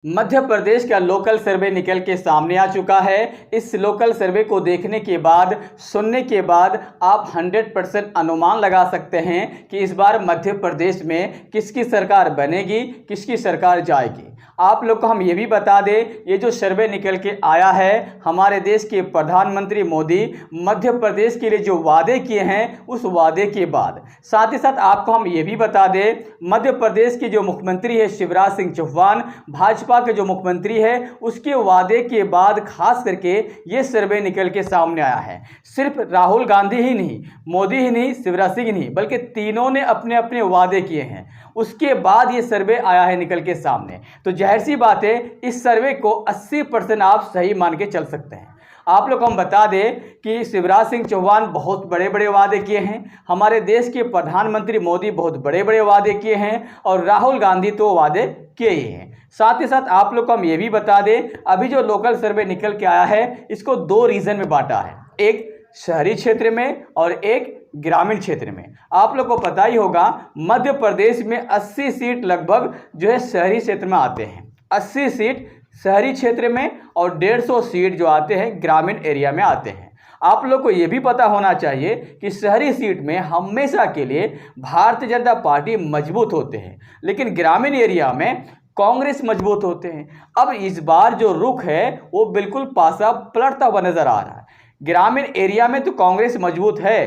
मध्य प्रदेश का लोकल सर्वे निकल के सामने आ चुका है। इस लोकल सर्वे को देखने के बाद, सुनने के बाद आप 100% अनुमान लगा सकते हैं कि इस बार मध्य प्रदेश में किसकी सरकार बनेगी, किसकी सरकार जाएगी। आप लोग को हम ये भी बता दें, ये जो सर्वे निकल के आया है, हमारे देश के प्रधानमंत्री मोदी मध्य प्रदेश के लिए जो वादे किए हैं, उस वादे के बाद। साथ ही साथ आपको हम ये भी बता दें, मध्य प्रदेश के जो मुख्यमंत्री है शिवराज सिंह चौहान, भाजपा के जो मुख्यमंत्री है, उसके वादे के बाद खास करके ये सर्वे निकल के सामने आया है। सिर्फ राहुल गांधी ही नहीं, मोदी ही नहीं, शिवराज सिंह ही नहीं, बल्कि तीनों ने अपने अपने वादे किए हैं। उसके बाद ये सर्वे आया है निकल के सामने। तो जाहिर सी बात है, इस सर्वे को 80% आप सही मान के चल सकते हैं। आप लोग को हम बता दें कि शिवराज सिंह चौहान बहुत बड़े बड़े वादे किए हैं, हमारे देश के प्रधानमंत्री मोदी बहुत बड़े बड़े वादे किए हैं, और राहुल गांधी तो वादे किए ही हैं। साथ ही साथ आप लोग को हम ये भी बता दें, अभी जो लोकल सर्वे निकल के आया है, इसको 2 रीजन में बांटा है, एक शहरी क्षेत्र में और एक ग्रामीण क्षेत्र में। आप लोग को पता ही होगा, मध्य प्रदेश में 80 सीट लगभग जो है शहरी क्षेत्र में आते हैं, 80 सीट शहरी क्षेत्र में और 150 सीट जो आते हैं ग्रामीण एरिया में आते हैं। आप लोग को यह भी पता होना चाहिए कि शहरी सीट में हमेशा के लिए भारतीय जनता पार्टी मजबूत होते हैं, लेकिन ग्रामीण एरिया में कांग्रेस मजबूत होते हैं। अब इस बार जो रुख है वो बिल्कुल पासा पलटता हुआ नजर आ रहा है। ग्रामीण एरिया में तो कांग्रेस मजबूत है,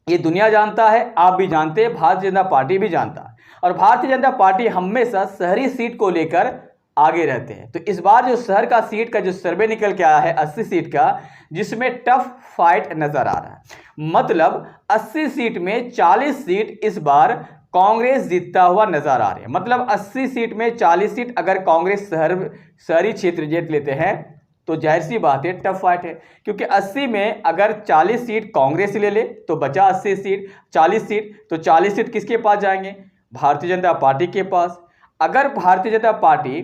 ये दुनिया जानता है, आप भी जानते हैं, भारतीय जनता पार्टी भी जानता है, और भारतीय जनता पार्टी हमेशा शहरी सीट को लेकर आगे रहते हैं। तो इस बार जो शहर का सीट का जो सर्वे निकल के आया है 80 सीट का, जिसमें टफ फाइट नजर आ रहा है। मतलब 80 सीट में 40 सीट इस बार कांग्रेस जीतता हुआ नजर आ रही है। मतलब 80 सीट में 40 सीट अगर कांग्रेस शहरी क्षेत्र जीत लेते हैं तो जाहिर सी बात है टफ फाइट है, क्योंकि 80 में अगर 40 सीट कांग्रेस ले ले तो बचा 80 सीट, 40 सीट, तो 40 सीट किसके पास जाएंगे? भारतीय जनता पार्टी के पास। अगर भारतीय जनता पार्टी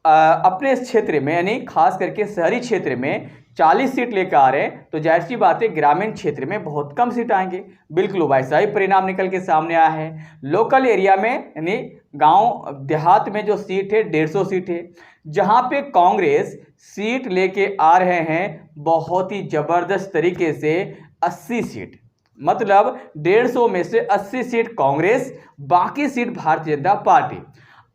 अपने क्षेत्र में, यानी खास करके शहरी क्षेत्र में 40 सीट लेकर आ रहे हैं, तो जाहिर सी बात है ग्रामीण क्षेत्र में बहुत कम सीट आएंगे। बिल्कुल वैसा ही परिणाम निकल के सामने आया है। लोकल एरिया में, यानी गांव देहात में जो सीट है 150 सीट है, जहां पे कांग्रेस सीट लेके आ रहे हैं बहुत ही जबरदस्त तरीके से 80 सीट। मतलब 150 में से 80 सीट कांग्रेस, बाकी seat Bharatiya Janata party.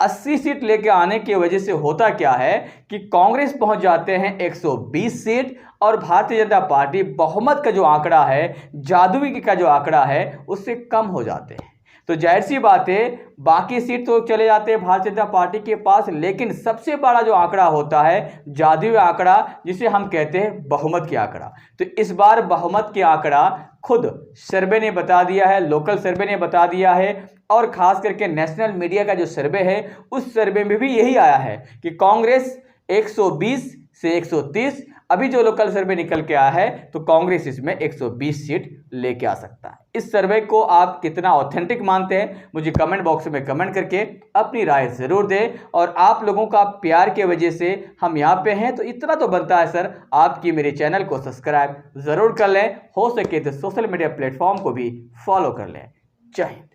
80 seat लेके आने की वजह से होता क्या है कि कांग्रेस पहुंच जाते हैं 120 सीट, और भारतीय जनता पार्टी बहुमत का जो आंकड़ा है, जादुई का जो आंकड़ा है, उससे कम हो जाते हैं। तो जाहिर सी बात है बाकी सीट तो चले जाते हैं भारतीय जनता पार्टी के पास, लेकिन सबसे बड़ा जो आंकड़ा होता है जादुई आंकड़ा, जिसे हम कहते हैं बहुमत की आंकड़ा। तो इस बार बहुमत की आंकड़ा खुद सर्वे ने बता दिया है, लोकल सर्वे ने बता दिया है, और खास करके नेशनल मीडिया का जो सर्वे है, उस सर्वे में भी यही आया है कि कांग्रेस 120 से 130, अभी जो लोकल सर्वे निकल के आया है तो कांग्रेस इसमें 120 सीट लेके आ सकता है। इस सर्वे को आप कितना ऑथेंटिक मानते हैं, मुझे कमेंट बॉक्स में कमेंट करके अपनी राय जरूर दें। और आप लोगों का प्यार के वजह से हम यहाँ पे हैं, तो इतना तो बनता है सर, आपकी मेरे चैनल को सब्सक्राइब जरूर कर लें, हो सके तो सोशल मीडिया प्लेटफॉर्म को भी फॉलो कर लें। जय हिंद।